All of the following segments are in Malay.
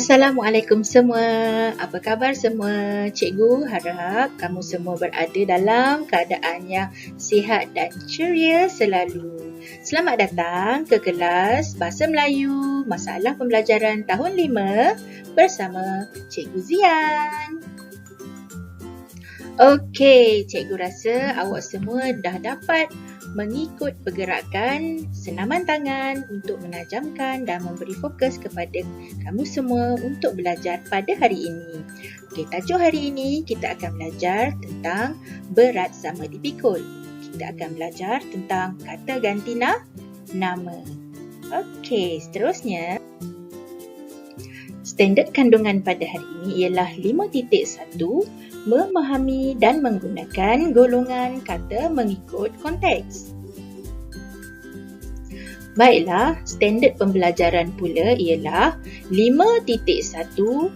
Assalamualaikum semua. Apa khabar semua? Cikgu harap kamu semua berada dalam keadaan yang sihat dan ceria selalu. Selamat datang ke kelas Bahasa Melayu Masalah Pembelajaran Tahun 5 bersama Cikgu Zian. Okey, cikgu rasa awak semua dah dapat mengikut pergerakan senaman tangan untuk menajamkan dan memberi fokus kepada kamu semua untuk belajar pada hari ini. Okey, tajuk hari ini kita akan belajar tentang berat sama dipikul. Kita akan belajar tentang kata ganti nama. Okey, seterusnya standard kandungan pada hari ini ialah 5.1, memahami dan menggunakan golongan kata mengikut konteks. Baiklah, standard pembelajaran pula ialah 5.1.1,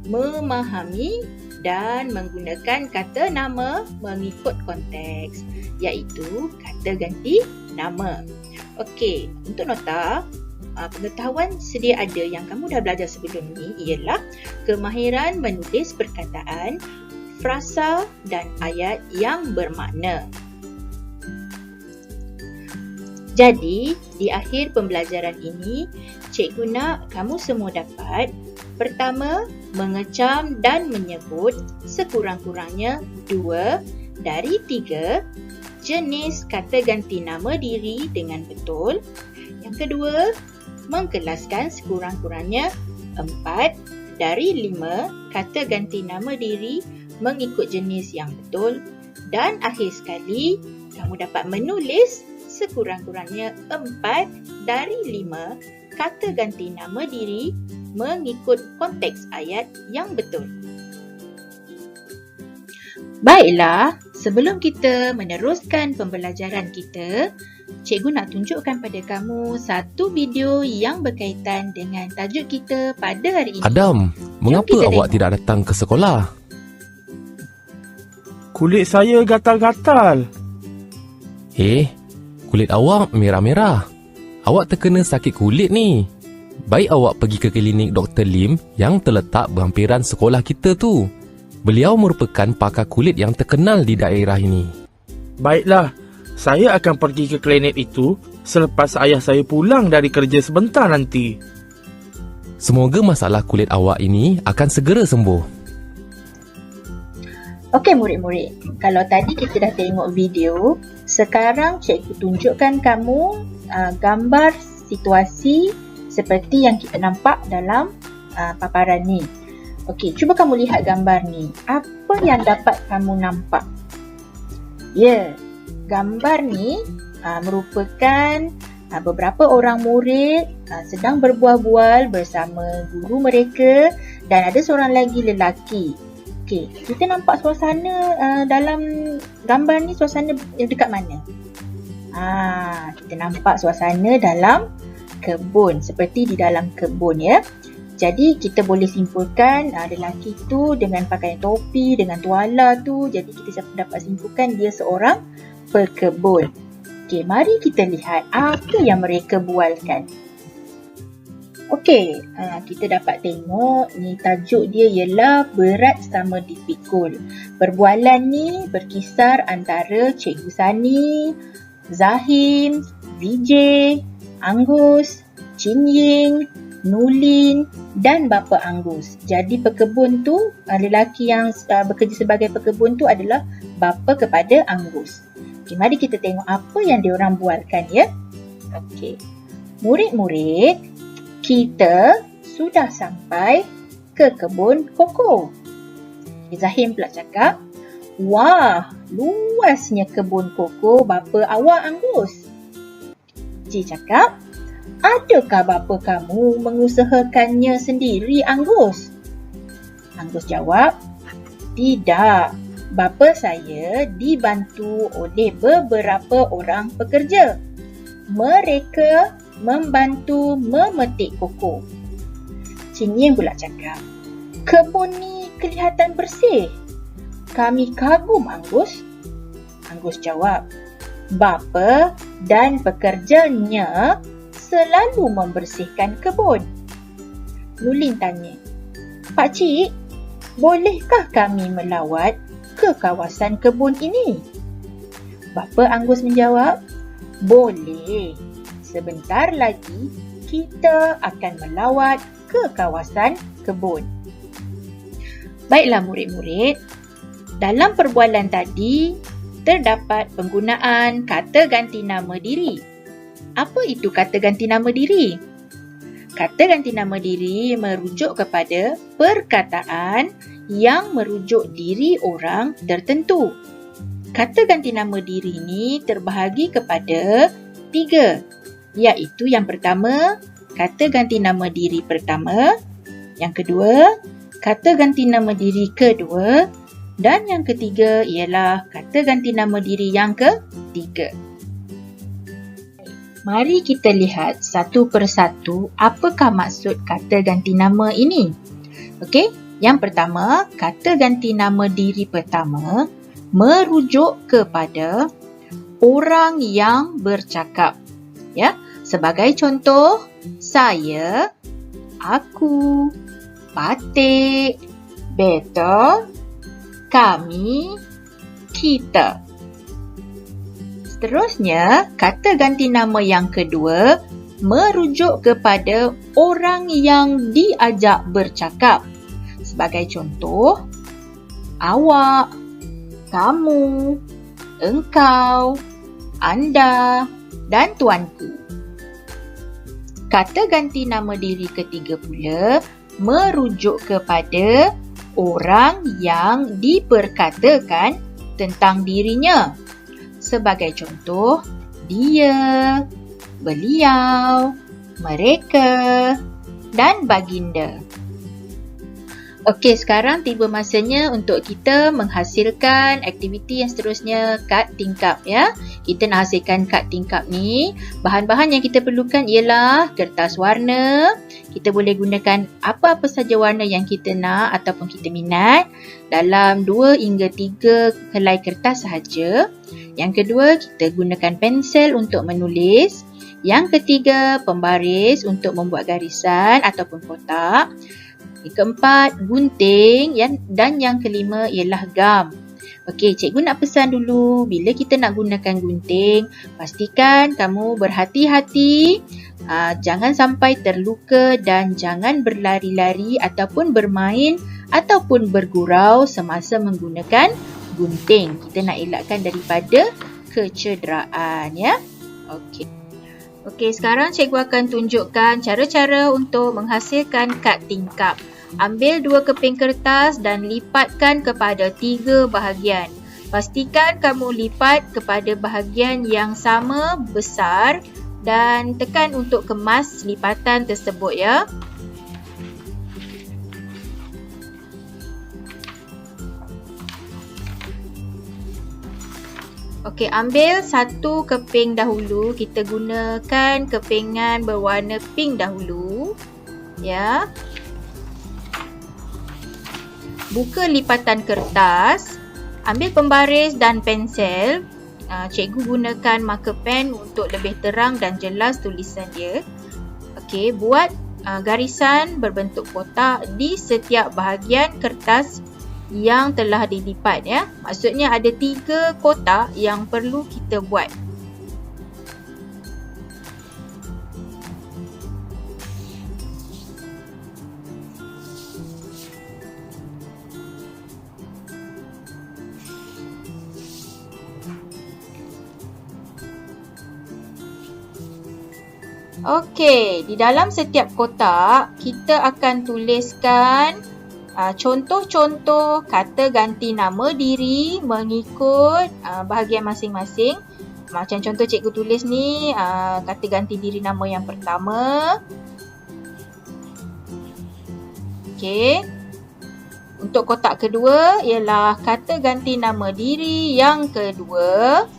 memahami dan menggunakan kata nama mengikut konteks, iaitu kata ganti nama. Okey, untuk nota, pengetahuan sedia ada yang kamu dah belajar sebelum ni ialah kemahiran menulis perkataan, frasa dan ayat yang bermakna. Jadi, di akhir pembelajaran ini, cikgu nak kamu semua dapat pertama, mengecam dan menyebut sekurang-kurangnya 2 dari 3 jenis kata ganti nama diri dengan betul. Yang kedua, mengkelaskan sekurang-kurangnya 4 dari 5 kata ganti nama diri mengikut jenis yang betul. Dan akhir sekali, kamu dapat menulis sekurang-kurangnya 4 dari 5 kata ganti nama diri mengikut konteks ayat yang betul. Baiklah, sebelum kita meneruskan pembelajaran kita, cikgu nak tunjukkan pada kamu satu video yang berkaitan dengan tajuk kita pada hari ini. Adam, mengapa awak tidak datang ke sekolah? Kulit saya gatal-gatal. Kulit awak merah-merah. Awak terkena sakit kulit ni. Baik awak pergi ke klinik Dr. Lim yang terletak berhampiran sekolah kita tu. Beliau merupakan pakar kulit yang terkenal di daerah ini. Baiklah, saya akan pergi ke klinik itu selepas ayah saya pulang dari kerja sebentar nanti. Semoga masalah kulit awak ini akan segera sembuh. Okey murid-murid, kalau tadi kita dah tengok video, sekarang cikgu tunjukkan kamu gambar situasi seperti yang kita nampak dalam paparan ni. Okey, cuba kamu lihat gambar ni. Apa yang dapat kamu nampak? Ya, gambar ni merupakan beberapa orang murid sedang berbual-bual bersama guru mereka dan ada seorang lagi lelaki. Okey, kita nampak suasana dalam gambar ni, suasana dekat mana? Kita nampak suasana dalam kebun, seperti di dalam kebun ya. Jadi kita boleh simpulkan lelaki tu dengan pakaian topi, dengan tuala tu, jadi kita dapat simpulkan dia seorang pekebun. Okey, mari kita lihat apa yang mereka bualkan. Okey, kita dapat tengok ni tajuk dia ialah berat sama dipikul. Perbualan ni berkisar antara Cikgu Sani, Zahim, Vijay, Angus, Chin Ying, Nulin dan Bapa Angus. Jadi pekebun tu, lelaki yang bekerja sebagai pekebun tu adalah bapa kepada Angus. Okey, mari kita tengok apa yang diorang bualkan ya. Okey. Murid-murid, kita sudah sampai ke kebun koko. Zahim pula cakap, "Wah, luasnya kebun koko bapa awak Angus." Cik cakap, "Adakah bapa kamu mengusahakannya sendiri, Angus?" Angus jawab, "Tidak. Bapa saya dibantu oleh beberapa orang pekerja. Mereka membantu memetik koko." Chin Ying pula cakap, "Kebun ni kelihatan bersih. Kami kagum, Angus." Angus jawab, "Bapa dan pekerjanya selalu membersihkan kebun." Nulin tanya, "Pakcik, bolehkah kami melawat ke kawasan kebun ini?" Bapa Angus menjawab, "Boleh. Sebentar lagi kita akan melawat ke kawasan kebun." Baiklah murid-murid, dalam perbualan tadi terdapat penggunaan kata ganti nama diri. Apa itu kata ganti nama diri? Kata ganti nama diri merujuk kepada perkataan yang merujuk diri orang tertentu. Kata ganti nama diri ini terbahagi kepada 3, iaitu yang pertama, kata ganti nama diri pertama, yang kedua, kata ganti nama diri kedua, dan yang ketiga ialah kata ganti nama diri yang ketiga. Mari kita lihat satu persatu apakah maksud kata ganti nama ini. Okey, yang pertama, kata ganti nama diri pertama merujuk kepada orang yang bercakap. Ya, sebagai contoh, saya, aku, Patik, beta, kami, kita. Seterusnya, kata ganti nama yang kedua merujuk kepada orang yang diajak bercakap. Sebagai contoh, awak, kamu, engkau, anda dan tuanku. Kata ganti nama diri ketiga pula merujuk kepada orang yang diperkatakan tentang dirinya. Sebagai contoh, dia, beliau, mereka dan baginda. Okey, sekarang tiba masanya untuk kita menghasilkan aktiviti yang seterusnya, kad tingkap ya. Kita nak hasilkan kad tingkap ni, bahan-bahan yang kita perlukan ialah kertas warna. Kita boleh gunakan apa-apa saja warna yang kita nak ataupun kita minat dalam 2 hingga 3 helai kertas sahaja. Yang kedua, kita gunakan pensel untuk menulis. Yang ketiga, pembaris untuk membuat garisan ataupun kotak. Yang keempat, gunting dan yang kelima ialah gam. Okey, cikgu nak pesan dulu, bila kita nak gunakan gunting, pastikan kamu berhati-hati, jangan sampai terluka dan jangan berlari-lari ataupun bermain ataupun bergurau semasa menggunakan gunting. Kita nak elakkan daripada kecederaan ya. Okey, sekarang cikgu akan tunjukkan cara-cara untuk menghasilkan kad tingkap. Ambil 2 keping kertas dan lipatkan kepada 3 bahagian. Pastikan kamu lipat kepada bahagian yang sama besar dan tekan untuk kemas lipatan tersebut ya. Okey, ambil 1 keping dahulu. Kita gunakan kepingan berwarna pink dahulu. Ya. Buka lipatan kertas. Ambil pembaris dan pensel. Cikgu gunakan marker pen untuk lebih terang dan jelas tulisan dia. Okey, buat garisan berbentuk kotak di setiap bahagian kertas yang telah dilipat ya. Maksudnya ada 3 kotak yang perlu kita buat. Okey, di dalam setiap kotak kita akan tuliskan contoh-contoh kata ganti nama diri mengikut bahagian masing-masing. Macam contoh cikgu tulis ni, kata ganti diri nama yang pertama. Okey. Untuk kotak kedua ialah kata ganti nama diri yang kedua.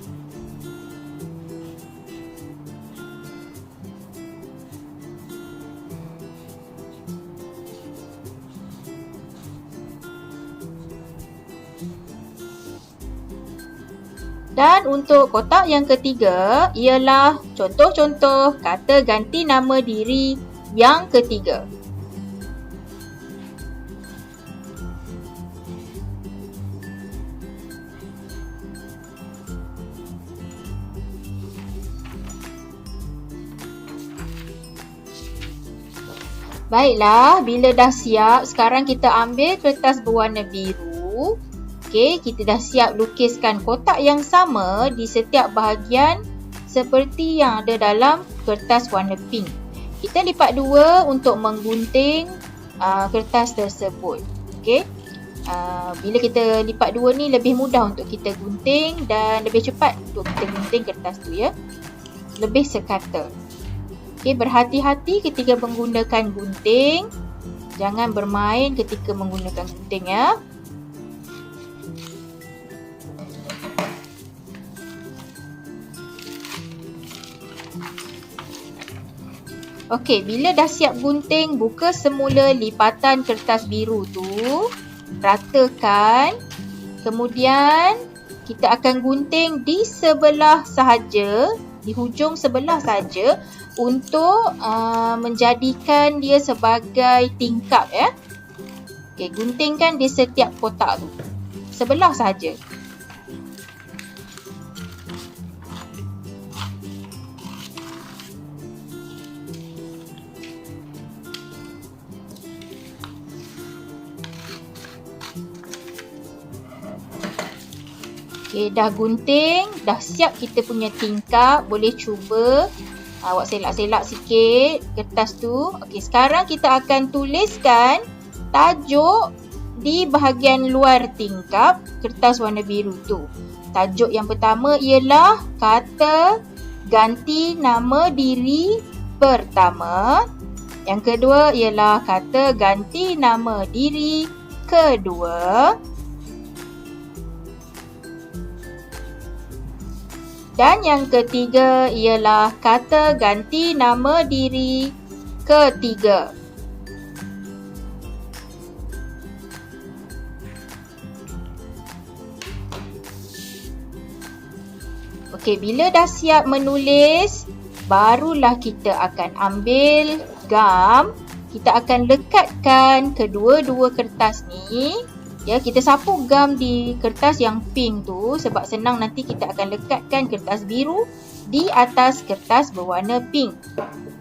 Dan untuk kotak yang ketiga ialah contoh-contoh kata ganti nama diri yang ketiga. Baiklah, bila dah siap, sekarang kita ambil kertas berwarna biru. Okey, kita dah siap lukiskan kotak yang sama di setiap bahagian seperti yang ada dalam kertas warna pink. Kita lipat dua untuk menggunting kertas tersebut. Okey. Bila kita lipat dua ni lebih mudah untuk kita gunting dan lebih cepat untuk kita gunting kertas tu ya. Lebih sekata. Okey, berhati-hati ketika menggunakan gunting. Jangan bermain ketika menggunakan gunting ya. Okey, bila dah siap gunting, buka semula lipatan kertas biru tu. Ratakan. Kemudian, kita akan gunting di sebelah sahaja. Di hujung sebelah saja untuk menjadikan dia sebagai tingkap ya. Okey, guntingkan di setiap kotak tu. Sebelah saja. Okey, dah gunting, dah siap kita punya tingkap. Boleh cuba awak selak-selak sikit kertas tu. Okey, sekarang kita akan tuliskan tajuk di bahagian luar tingkap kertas warna biru tu. Tajuk yang pertama ialah kata ganti nama diri pertama. Yang kedua ialah kata ganti nama diri kedua. Dan yang ketiga ialah kata ganti nama diri ketiga. Okey, bila dah siap menulis, barulah kita akan ambil gam. Kita akan lekatkan kedua-dua kertas ni. Ya, kita sapu gam di kertas yang pink tu sebab senang nanti kita akan lekatkan kertas biru di atas kertas berwarna pink.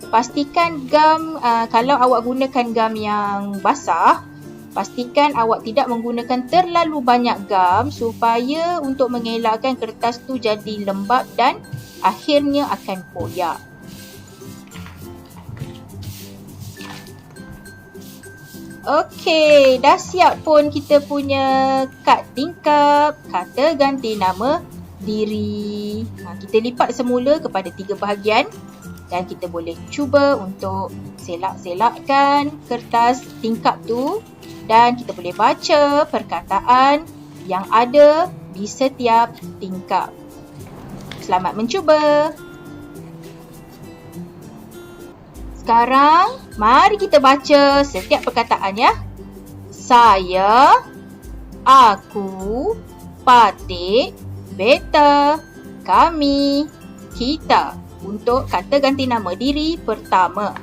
Pastikan gam, kalau awak gunakan gam yang basah, pastikan awak tidak menggunakan terlalu banyak gam supaya untuk mengelakkan kertas tu jadi lembab dan akhirnya akan koyak. Okey, dah siap pun kita punya kad tingkap, kata ganti nama diri. Kita lipat semula kepada 3 bahagian dan kita boleh cuba untuk selak-selakkan kertas tingkap tu dan kita boleh baca perkataan yang ada di setiap tingkap. Selamat mencuba! Sekarang, mari kita baca setiap perkataan ya. Saya, aku, Patik, beta, kami, kita. Untuk kata ganti nama diri pertama.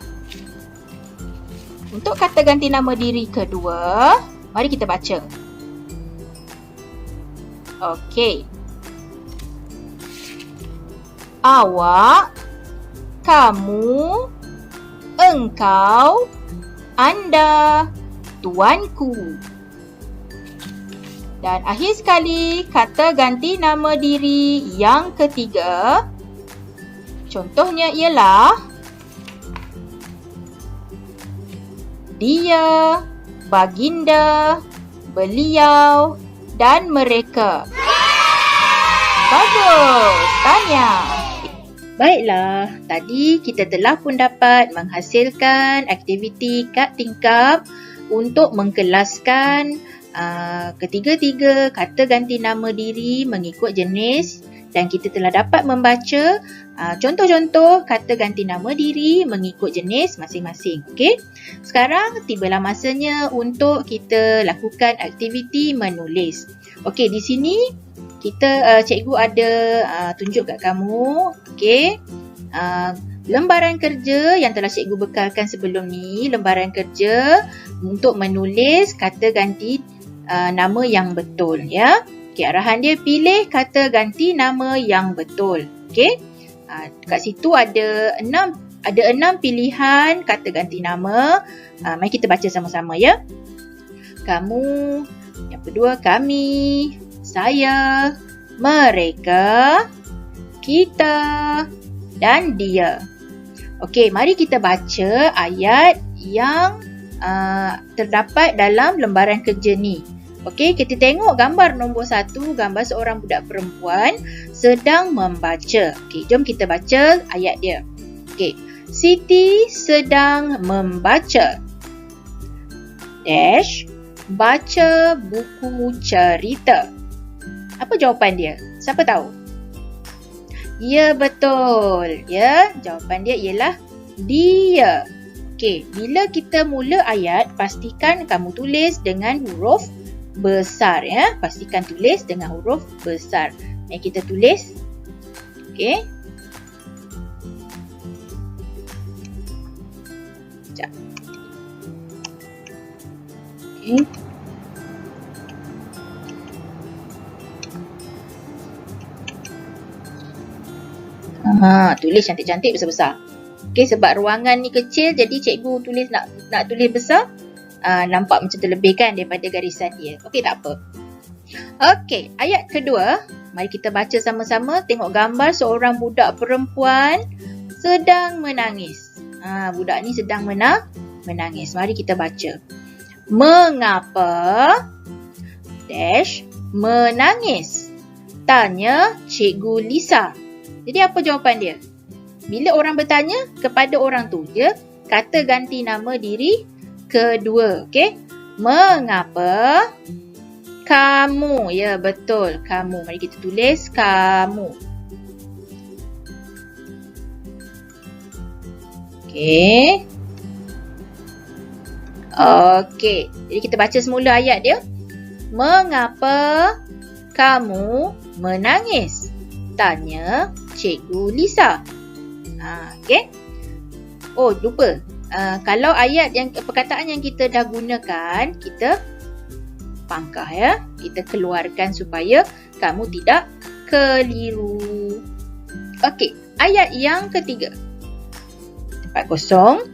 Untuk kata ganti nama diri kedua, mari kita baca. Okey. Awak, kamu, engkau, anda, tuanku. Dan akhir sekali, kata ganti nama diri yang ketiga. Contohnya ialah dia, baginda, beliau dan mereka. Bagus, Tanya. Baiklah, tadi kita telah pun dapat menghasilkan aktiviti kad tingkap untuk mengkelaskan ketiga-tiga kata ganti nama diri mengikut jenis dan kita telah dapat membaca contoh-contoh kata ganti nama diri mengikut jenis masing-masing. Okey. Sekarang tibalah masanya untuk kita lakukan aktiviti menulis. Okey, di sini kita cikgu ada tunjuk kat kamu. Okey. Lembaran kerja yang telah cikgu bekalkan sebelum ni, lembaran kerja untuk menulis kata ganti nama yang betul ya. Okey, arahan dia pilih kata ganti nama yang betul. Okey. Kat situ ada 6 Ada 6 pilihan kata ganti nama. Mari kita baca sama-sama ya. Kamu, yang kedua kami, saya, mereka, kita dan dia. Okey, mari kita baca ayat yang terdapat dalam lembaran kerja ni. Okey, kita tengok gambar nombor 1, gambar seorang budak perempuan sedang membaca. Okey, jom kita baca ayat dia. Okey, Siti sedang membaca dash baca buku cerita. Apa jawapan dia? Siapa tahu? Ya, betul. Ya, jawapan dia ialah dia. Okey, bila kita mula ayat, pastikan kamu tulis dengan huruf besar ya. Pastikan tulis dengan huruf besar. Mari kita tulis. Okey. Sekejap. Okey. Tulis cantik-cantik besar-besar. Okey, sebab ruangan ni kecil jadi cikgu tulis nak tulis besar. Nampak macam terlebih kan daripada garisan dia. Okey, tak apa. Okey, ayat kedua. Mari kita baca sama-sama. Tengok gambar seorang budak perempuan sedang menangis. Budak ni sedang menangis. Mari kita baca. Mengapa dash menangis? Tanya Cikgu Lisa. Jadi apa jawapan dia? Bila orang bertanya kepada orang tu, dia kata ganti nama diri kedua. Okey? Mengapa? Kamu. Ya, betul. Kamu. Mari kita tulis kamu. Okey. Okey. Jadi kita baca semula ayat dia. Mengapa kamu menangis? Tanya Cikgu Lisa. Okey. Oh, lupa. Kalau ayat yang perkataan yang kita dah gunakan, kita pangkah ya. Kita keluarkan supaya kamu tidak keliru. Okey, ayat yang ketiga. Tempat kosong.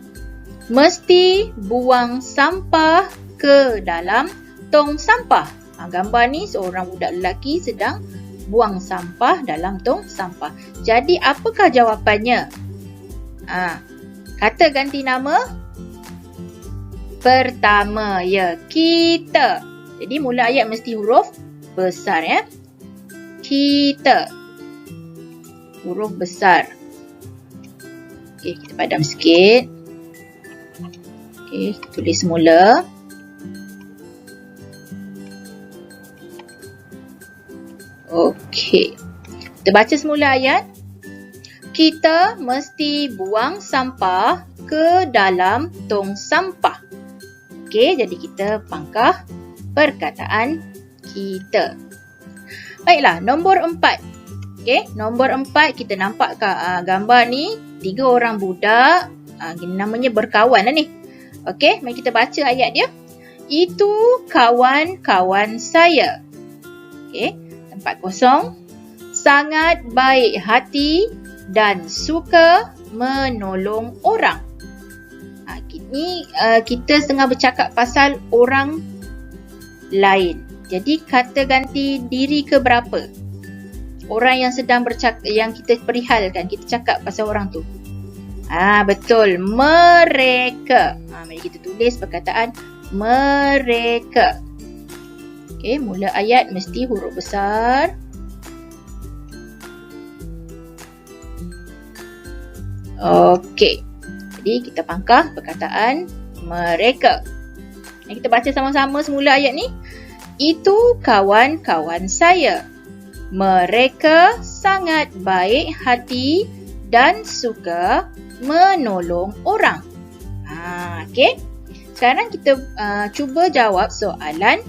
Mesti buang sampah ke dalam tong sampah. Gambar ni seorang budak lelaki sedang buang sampah dalam tong sampah. Jadi apakah jawapannya? Kata ganti nama pertama, ya, kita. Jadi mula ayat mesti huruf besar ya. Kita. Huruf besar. Okey, kita padam sikit. Okey, tulis semula. Okey. Kita baca semula ayat. Kita mesti buang sampah ke dalam tong sampah. Okey, jadi kita pangkah perkataan kita. Baiklah, nombor 4. Okey, nombor 4 kita nampak gambar ni 3 orang budak. Namanya berkawan lah ni. Okey, mari kita baca ayat dia. Itu kawan-kawan saya. Okey, tempat kosong. Sangat baik hati dan suka menolong orang. Ini kita tengah bercakap pasal orang lain. Jadi kata ganti diri ke berapa? Orang yang sedang bercakap, yang kita perihalkan, kita cakap pasal orang tu. Betul, mereka. Mari kita tulis perkataan mereka. Okey, mula ayat mesti huruf besar. Okey. Jadi kita pangkah perkataan mereka. Mari kita baca sama-sama semula ayat ni. Itu kawan-kawan saya. Mereka sangat baik hati dan suka menolong orang. Okey. Sekarang kita cuba jawab soalan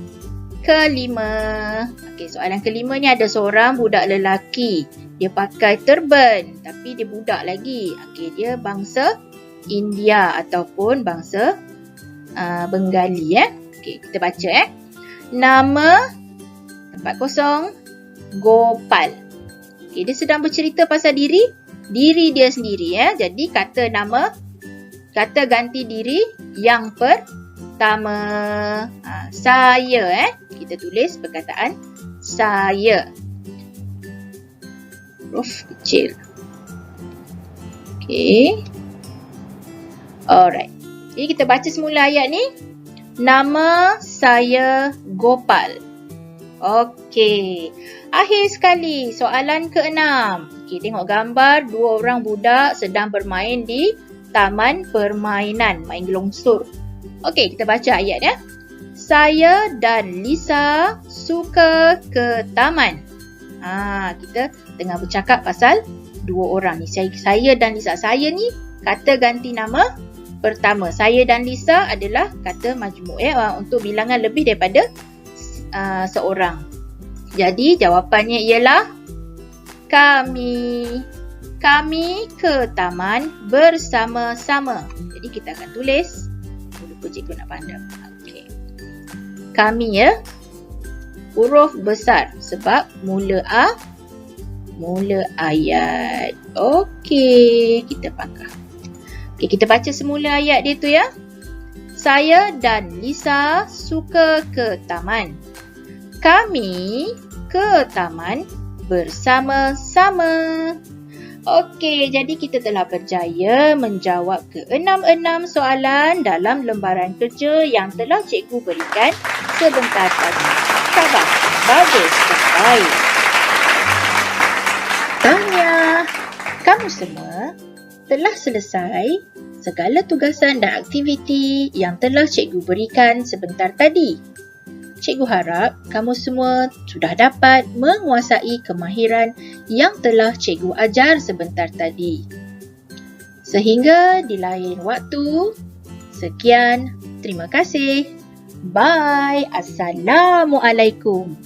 kelima. Okey, soalan kelima ni ada seorang budak lelaki. Dia pakai turban tapi dia budak lagi. Okey, dia bangsa India ataupun bangsa Bengali ya. Okey, kita baca Nama tempat kosong Gopal. Okey, dia sedang bercerita pasal diri diri dia sendiri ya. Jadi kata ganti diri yang pertama. Saya kita tulis perkataan saya. Huruf kecil. Okey. Alright. Jadi kita baca semula ayat ni. Nama saya Gopal. Okey. Akhir sekali soalan ke-6. Okey, tengok gambar 2 orang budak sedang bermain di taman permainan, main gelongsor. Okey, kita baca ayat ya. Saya dan Lisa suka ke taman. Kita tengah bercakap pasal 2 orang ni. Saya dan Lisa. Saya ni kata ganti nama pertama. Saya dan Lisa adalah kata majmuk untuk bilangan lebih daripada seorang. Jadi jawapannya ialah kami. Kami ke taman bersama-sama. Jadi kita akan tulis. Lupa cikgu nak pandang. Okey. Kami ya. Huruf besar sebab mula ayat. Okey, kita pangkah. Okey, kita baca semula ayat dia tu ya. Saya dan Lisa suka ke taman. Kami ke taman bersama-sama. Okey, jadi kita telah berjaya menjawab ke-6 soalan dalam lembaran kerja yang telah cikgu berikan sebentar tadi. Sabar, bagus dan baik. Tahniah, kamu semua telah selesai segala tugasan dan aktiviti yang telah cikgu berikan sebentar tadi. Cikgu harap kamu semua sudah dapat menguasai kemahiran yang telah cikgu ajar sebentar tadi. Sehingga di lain waktu, sekian, terima kasih. Bye. Assalamualaikum.